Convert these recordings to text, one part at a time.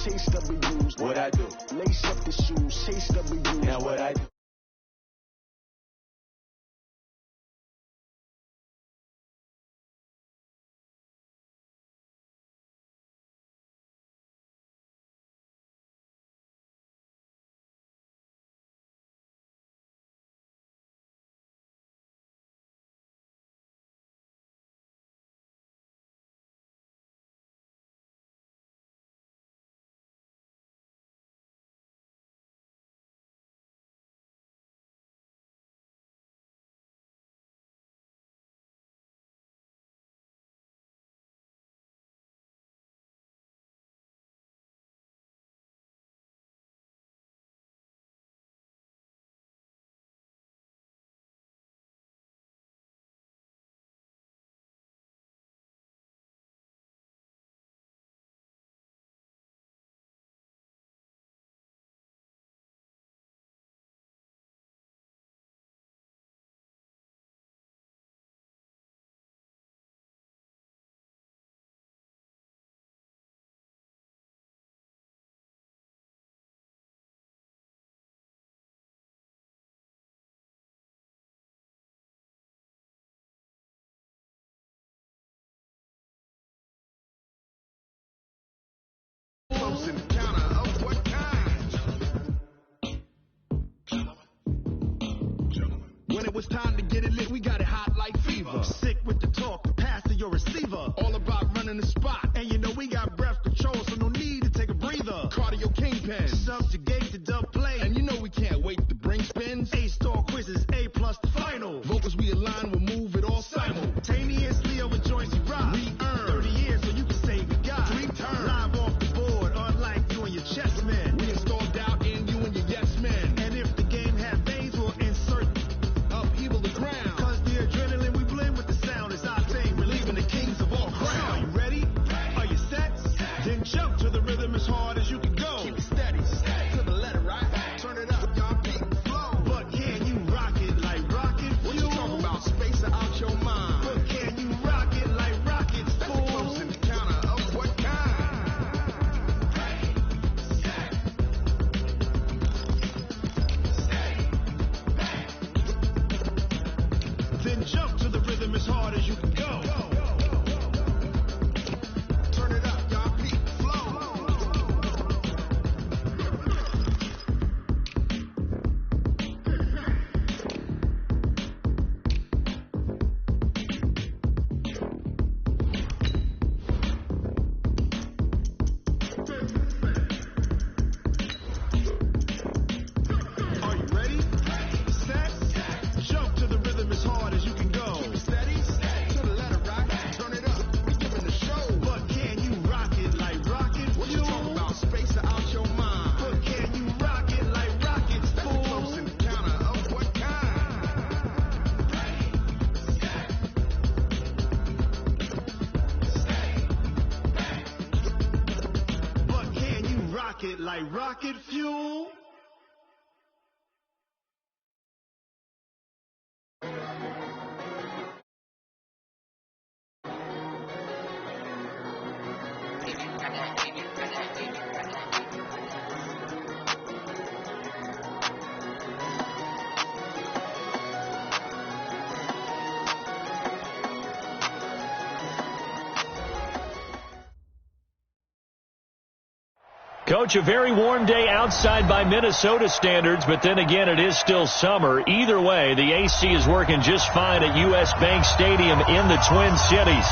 chase W's. What I do? Lace up the shoes, chase W's. Now what I do? When it was time to get it lit, we got it hot like fever. Sick with the talk, pass to your receiver. All about running the spot. And you know we got breath control, so no need to take a breather. Cardio kingpin, subjugate the dub play. And you know we can't wait to bring spins. A-star quizzes, A+ the final. Vocals we align, we'll move it all simultaneously over joints we rock. We earn 30 years so you can say we got 3 turns. Live off the board, unlike you and your chess men. We install doubt in you and your yes men. And if the game had veins, we'll insert upheaval the ground. Cause the adrenaline we blend with the sound is our thing, relieving the kings of all crowns. Are you ready? Are you set? Then jump to the rhythm as hard as you can go. Keep it steady, to the letter, right? Turn it up, y'all beat the flow. But can you rock it like rocket fuel? What you talking about? Space out your mind. But can you rock it like rockets, fool? Close in the counter of what kind? Then jump to the rhythm as hard as you can go. Turn it up, y'all beat the flow. Are you ready? Set. Jump to the rhythm as hard as you can go. Keep it steady, to the letter, right? Turn it up, we giving the show. But can you rock it like rocket fuel? What you talking about? Space out your mind. But can you rock it like rockets, fool? Close in the counter of what kind? But can you rock it like rocket fuel? Coach, a very warm day outside by Minnesota standards, but then again, it is still summer. Either way, the AC is working just fine at U.S. Bank Stadium in the Twin Cities.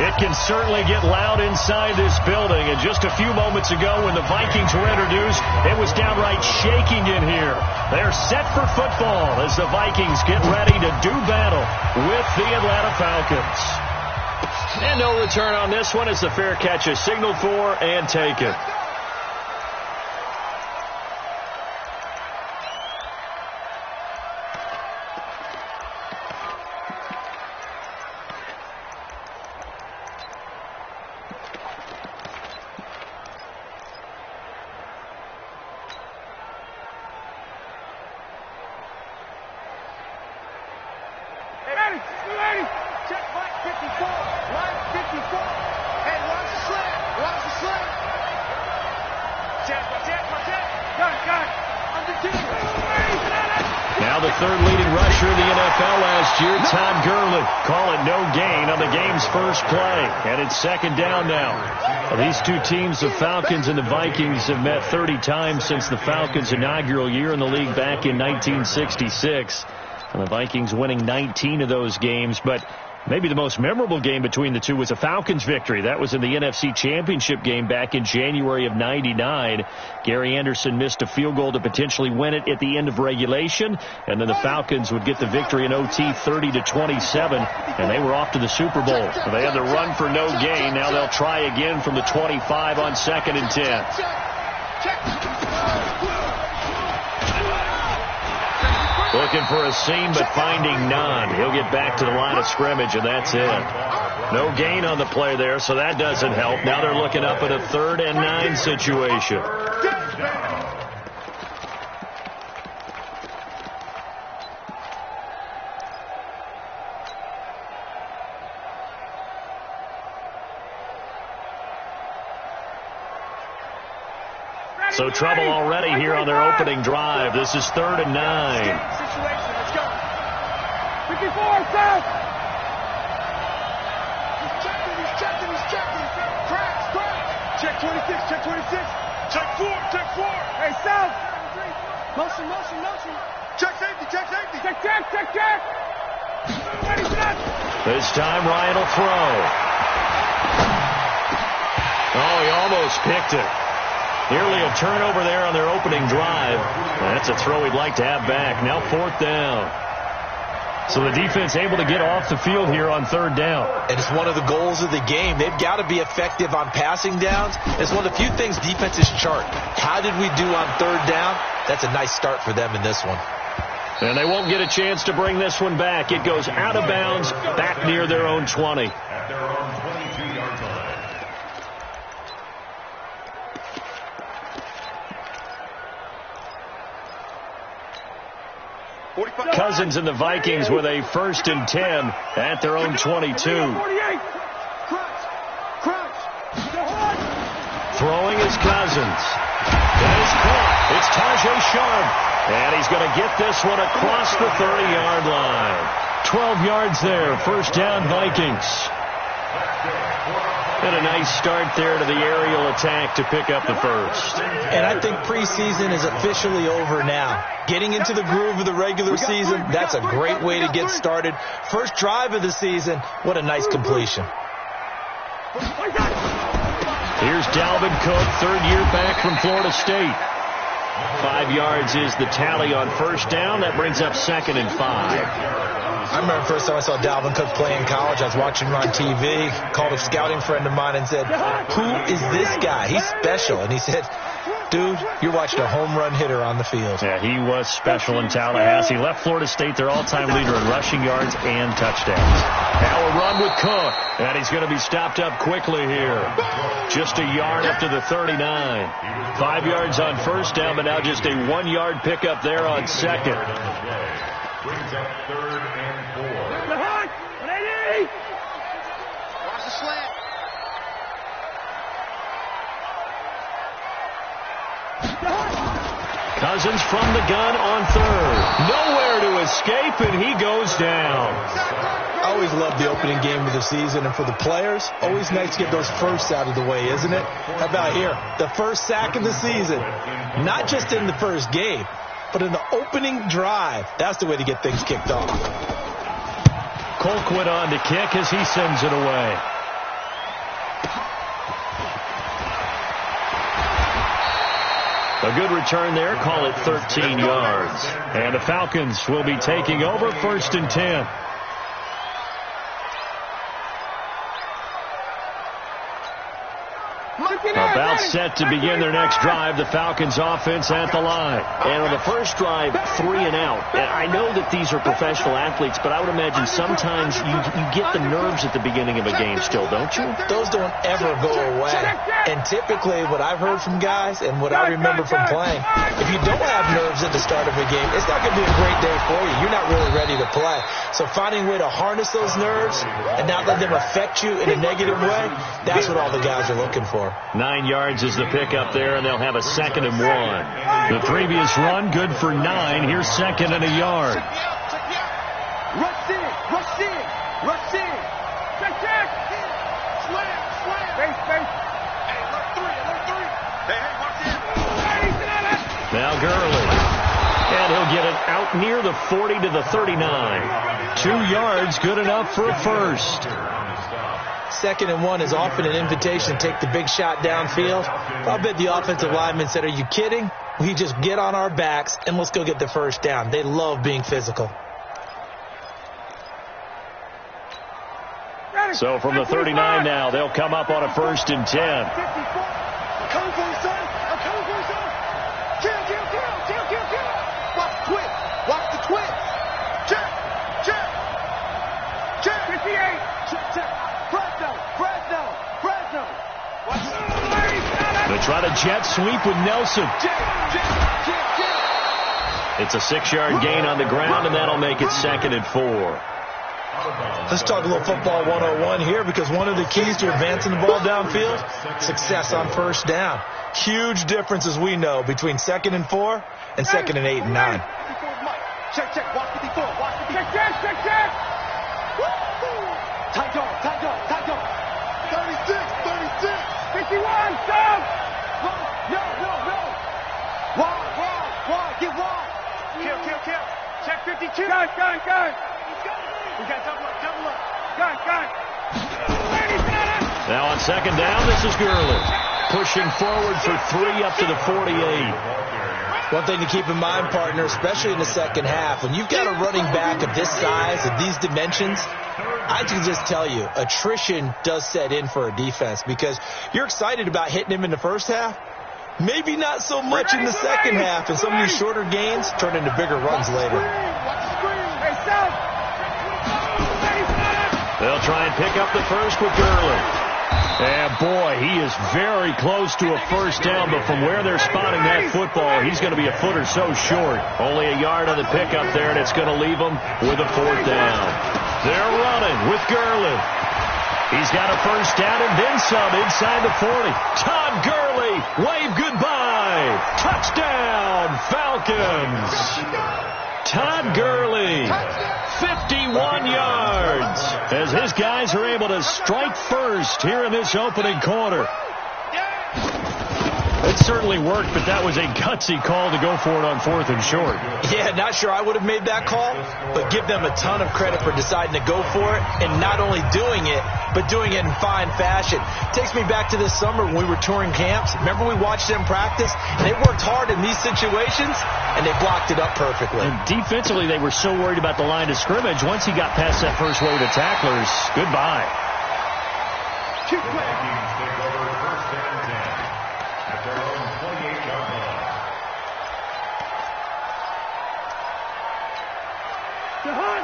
It can certainly get loud inside this building, and just a few moments ago when the Vikings were introduced, it was downright shaking in here. They're set for football as the Vikings get ready to do battle with the Atlanta Falcons. And no return on this one as the fair catch is signaled for and taken. Check line 54, line 54, and watch the slant, Now the third leading rusher in the NFL last year, Todd Gurley. Call it no gain on the game's first play. And it's second down now. Well, these two teams, the Falcons and the Vikings, have met 30 times since the Falcons' inaugural year in the league back in 1966. And the Vikings winning 19 of those games. But maybe the most memorable game between the two was a Falcons victory. That was in the NFC Championship game back in January of '99. Gary Anderson missed a field goal to potentially win it at the end of regulation, and then the Falcons would get the victory in OT 30-27, and they were off to the Super Bowl. They had the run for no gain. Now they'll try again from the 25 on 2nd and 10. Looking for a seam, but finding none. He'll get back to the line of scrimmage, and that's it. No gain on the play there, so that doesn't help. Now they're looking up at a 3rd and 9 situation. So trouble already here on their opening drive. This is 3rd and 9. Let's go. 54, South. He's checking. Cracks. Check 26, check 26. Check 4. Hey, South. Motion. Check safety. Check. Ready, set. This time Ryan will throw. Oh, he almost picked it. Nearly a turnover there on their opening drive. That's a throw he'd like to have back. Now 4th down. So the defense able to get off the field here on 3rd down. And it's one of the goals of the game. They've got to be effective on passing downs. It's one of the few things defenses chart. How did we do on 3rd down? That's a nice start for them in this one. And they won't get a chance to bring this one back. It goes out of bounds back near their own 20. At their own 22-yard line. Cousins and the Vikings with a 1st and 10 at their own 22. Throwing is Cousins. That is caught. It's Tajay Sharp. And he's going to get this one across the 30-yard line. 12 yards there. 1st down, Vikings. And a nice start there to the aerial attack to pick up the 1st. And I think preseason is officially over now. Getting into the groove of the regular season, that's a great way to get started. First drive of the season, what a nice completion. Here's Dalvin Cook, 3rd year back from Florida State. 5 yards is the tally on 1st down. That brings up 2nd and 5. I remember the first time I saw Dalvin Cook play in college. I was watching him on TV, called a scouting friend of mine and said, "Who is this guy? He's special." And he said, "Dude, you're watching a home run hitter on the field." Yeah, he was special in Tallahassee. Left Florida State their all-time leader in rushing yards and touchdowns. Now a run with Cook, and he's going to be stopped up quickly here. Just a yard up to the 39. 5 yards on 1st down, but now just a 1-yard pickup there on 2nd. Brings up 3rd and 4. Watch the slant. Cousins from the gun on 3rd. Nowhere to escape, and he goes down. I always love the opening game of the season, and for the players, always nice to get those firsts out of the way, isn't it? How about here? The first sack of the season. Not just in the first game, but in the opening drive. That's the way to get things kicked off. Colquitt on to kick as he sends it away. A good return there. Call it 13 yards. And the Falcons will be taking over 1st and 10. About set to begin their next drive. The Falcons offense at the line. And on the first drive, 3 and out. And I know that these are professional athletes, but I would imagine sometimes you get the nerves at the beginning of a game still, don't you? Those don't ever go away. And typically what I've heard from guys and what I remember from playing, if you don't have nerves at the start of a game, it's not going to be a great day for you. You're not really ready to play. So finding a way to harness those nerves and not let them affect you in a negative way, that's what all the guys are looking for. 9 yards yards is the pickup there, and they'll have a 2nd and 1. The previous run, good for 9. Here's 2nd and a yard. Rush in, rush in, rush in. Check. Slam. Face. Hey, alert 3. Hey, watch in. Now Gurley. And he'll get it out near the 40 to the 39. 2 yards, good enough for a first. 2nd and 1 is often an invitation to take the big shot downfield. I'll bet the offensive lineman said, "Are you kidding? We just get on our backs and let's go get the first down." They love being physical. So from the 39 now, they'll come up on a 1st and 10. I'm coming for you, son. Kill. Watch the twist. Check. 58. Check. Fresno. They try to jet sweep with Nelson. It's a 6-yard gain on the ground, and that'll make it 2nd and 4. Let's talk a little football 101 here, because one of the keys to advancing the ball downfield, success on first down. Huge difference, as we know, between 2nd and 4 and 2nd and 8 and 9. Check. Watch 54. Check. Tight dog. 36. 51. Stop. No. Wide. Get wide. Kill. Check 52. Gun. We got double up. Gun. Now on 2nd down, this is Gurley. Pushing forward for 3 up to the 48. One thing to keep in mind, partner, especially in the second half, when you've got a running back of this size, of these dimensions, I can just tell you, attrition does set in for a defense, because you're excited about hitting him in the first half. Maybe not so much in the second half, and some of these shorter gains turn into bigger runs later. They'll try and pick up the first with Gurley. And boy, he is very close to a first down, but from where they're spotting that football, he's going to be a foot or so short. Only a yard on the pickup there, and it's going to leave him with a 4th down. They're running with Gurley. He's got a first down and then some inside the 40. Todd Gurley, wave goodbye. Touchdown, Falcons. Todd Gurley, 51 yards, as his guys are able to strike first here in this opening quarter. It certainly worked, but that was a gutsy call to go for it on 4th and short. Yeah, not sure I would have made that call, but give them a ton of credit for deciding to go for it, and not only doing it, but doing it in fine fashion. Takes me back to this summer when we were touring camps. Remember we watched them practice? They worked hard in these situations, and they blocked it up perfectly. And defensively, they were so worried about the line of scrimmage. Once he got past that first wave of tacklers, goodbye. Keep playing.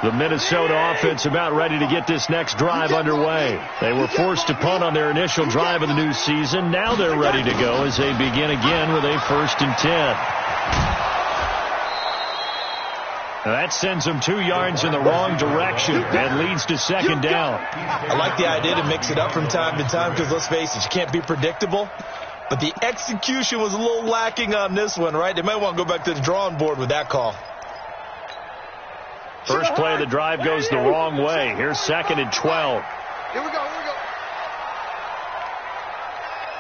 The Minnesota offense about ready to get this next drive underway. They were forced to punt on their initial drive of the new season. Now they're ready to go as they begin again with a 1st and 10. Now that sends them 2 yards in the wrong direction and leads to 2nd down. I like the idea to mix it up from time to time, because let's face it, you can't be predictable. But the execution was a little lacking on this one, right? They might want to go back to the drawing board with that call. First play of the drive goes the wrong way. Here's 2nd and 12. Here we go.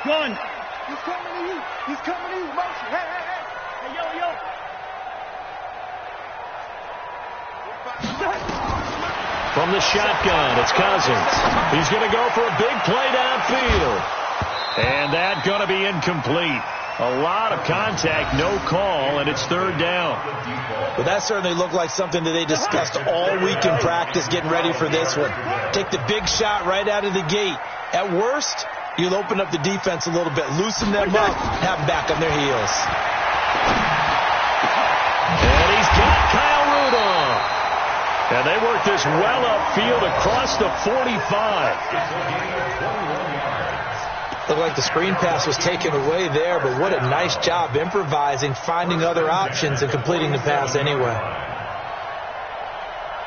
Gun. He's coming to you. Motion. Hey, yo. From the shotgun, it's Cousins. He's going to go for a big play downfield. And that's going to be incomplete. A lot of contact, no call, and it's 3rd down. But that certainly looked like something that they discussed all week in practice getting ready for this one. Take the big shot right out of the gate. At worst, you'll open up the defense a little bit, loosen them up, have them back on their heels. And he's got Kyle Rudolph. And they work this well upfield across the 45. Looked like the screen pass was taken away there, but what a nice job improvising, finding other options, and completing the pass anyway.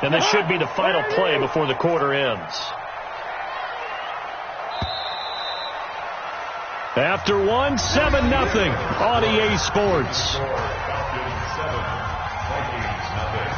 And this should be the final play before the quarter ends. After one, 7-0 on EA Sports. Falcons 7, Vikings nothing.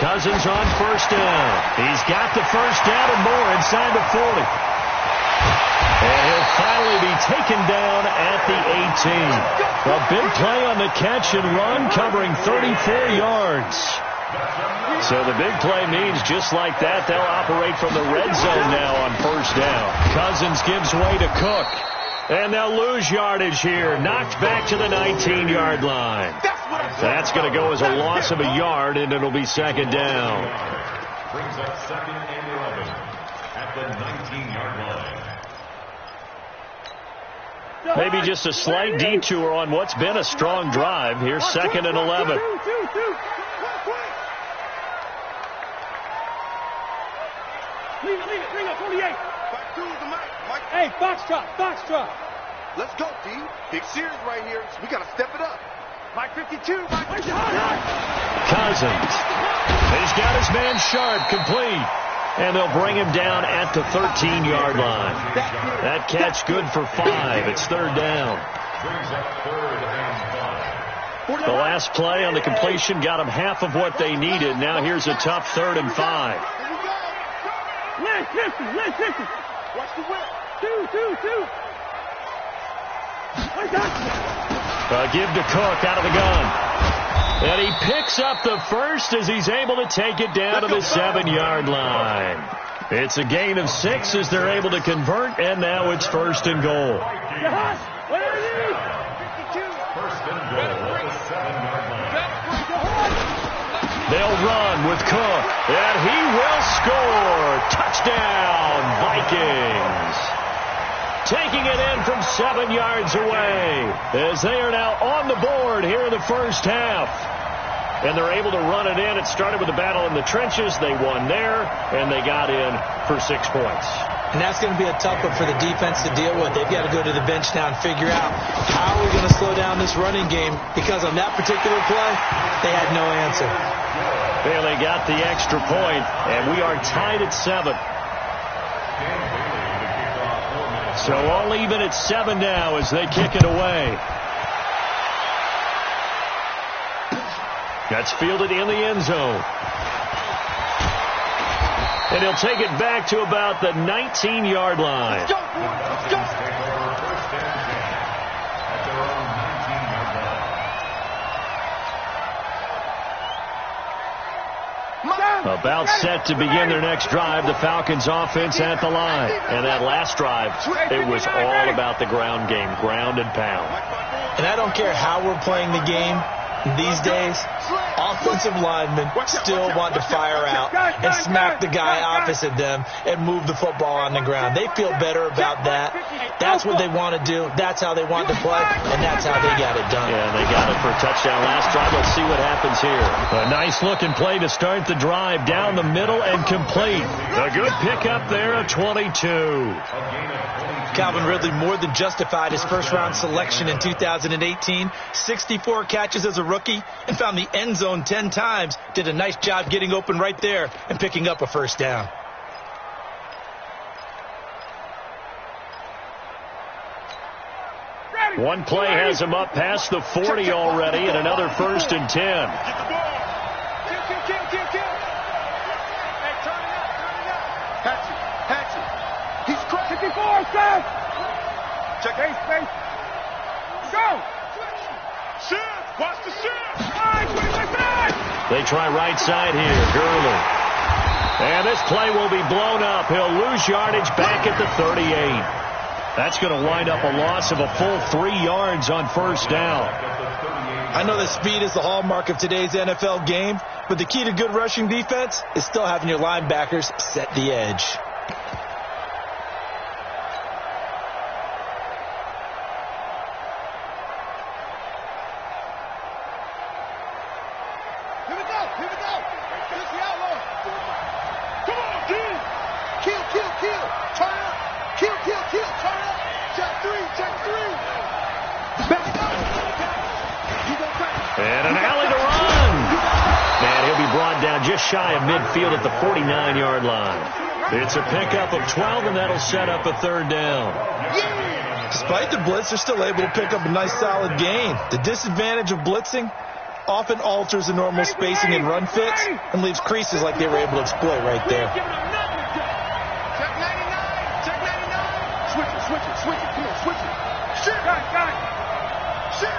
Cousins on first down. He's got the first down and more inside the 40. And he'll finally be taken down at the 18. A big play on the catch and run, covering 34 yards. So the big play means just like that, they'll operate from the red zone now on first down. Cousins gives way to Cook. And they'll lose yardage here. Knocked back to the 19-yard line. That's going to go as a loss of a yard, and it'll be second down. Brings up 2nd and 11 at the 19-yard line. Maybe just a slight detour on what's been a strong drive. Here's 2nd and 11. Leave it, bring up 28. Hey, foxtrot. Let's go, D. Big series right here. We got to step it up. Mike 52. Mike 52. Cousins. He's got his man Sharp complete. And they'll bring him down at the 13-yard line. That catch good for 5. It's third down. Brings up 3rd and 5. The last play on the completion got them half of what they needed. Now here's a tough 3rd and 5. Listen. Watch the whip. Two. Give to Cook out of the gun. And he picks up the first as he's able to take it down to the 7-yard line. It's a gain of 6 as they're able to convert, and now it's 1st and goal. First and goal at the 7-yard line. They'll run with Cook, and he will score. Touchdown, Vikings. Taking it in from 7 yards away as they are now on the board here in the first half. And they're able to run it in. It started with a battle in the trenches. They won there, and they got in for 6 points. And that's going to be a tough one for the defense to deal with. They've got to go to the bench now and figure out how we're going to slow down this running game, because on that particular play, they had no answer. Well, they got the extra point, and we are tied at 7. So all even at 7 now as they kick it away. That's fielded in the end zone. And he'll take it back to about the 19-yard line. Let's go. Take over 1st and 10 at their own 19-yard line. About set to begin their next drive. The Falcons offense at the line. And that last drive, it was all about the ground game, ground and pound. And I don't care how we're playing the game these days, offensive linemen still want to fire out and smack the guy opposite them and move the football on the ground. They feel better about that. That's what they want to do. That's how they want to play, and that's how they got it done. Yeah, they got it for a touchdown last drive. Let's see what happens here. A nice-looking play to start the drive down the middle and complete. A good pickup there of 22. Calvin Ridley more than justified his first-round selection in 2018. 64 catches as a rookie and found the end zone 10 times. Did a nice job getting open right there and picking up a first down. One play has him up past the 40 already, and another 1st and 10. Get the ball. Kill. Hey, turn it up. Hatchet. He's cracked. 54, stop. Check space. Go. Shift. Watch the shift. They try right side here. Gurley. And this play will be blown up. He'll lose yardage back at the 38. That's going to wind up a loss of a full 3 yards on first down. I know that speed is the hallmark of today's NFL game, but the key to good rushing defense is still having your linebackers set the edge. And an alley to run. And he'll be brought down just shy of midfield at the 49-yard line. It's a pickup of 12, and that'll set up a third down. Despite the blitz, they're still able to pick up a nice, solid gain. The disadvantage of blitzing often alters the normal spacing and run fits and leaves creases like they were able to exploit right there. Check 99. Check 99. Switch it. Come on, switch it. Shit. Got it. Shit.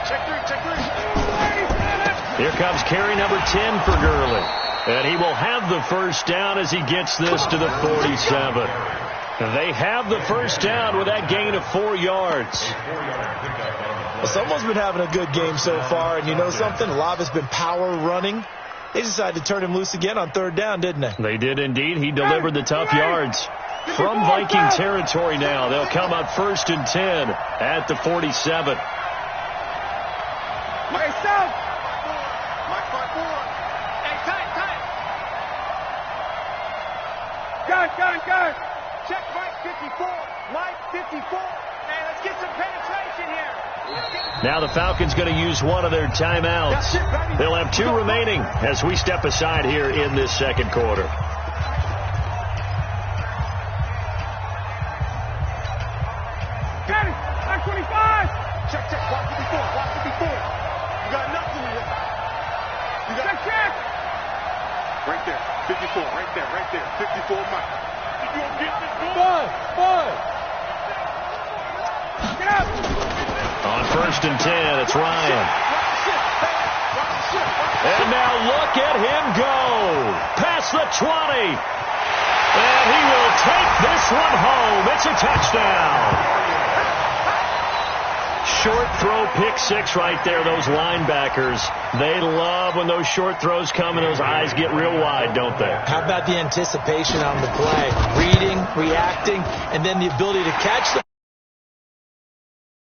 Check three. Here comes carry number 10 for Gurley. And he will have the first down as he gets this to the 47. They have the first down with that gain of 4 yards. Well, someone's been having a good game so far, and you know something? A lot of it's been power running. They decided to turn him loose again on third down, didn't they? They did indeed. He delivered the tough yards. From Viking territory now, they'll come out 1st and 10 at the 47. Mike, stop. Mike, 5-4. Hey, tight. Gun. Check Mike 54. Mike 54. Hey, let's get some penetration here. Now the Falcons going to use one of their timeouts. They'll have 2 remaining as we step aside here in this second quarter. Got it. 25. Check. Block 54. You got nothing here. You got Check. right there. 54. Right there. 54 Mike. You gonna get this goal? Boy. Get up. On 1st and 10, it's Ryan. And now look at him go. Past the 20. And he will take this one home. It's a touchdown. Short throw, pick 6 right there. Those linebackers, they love when those short throws come and those eyes get real wide, don't they? How about the anticipation on the play? Reading, reacting, and then the ability to catch the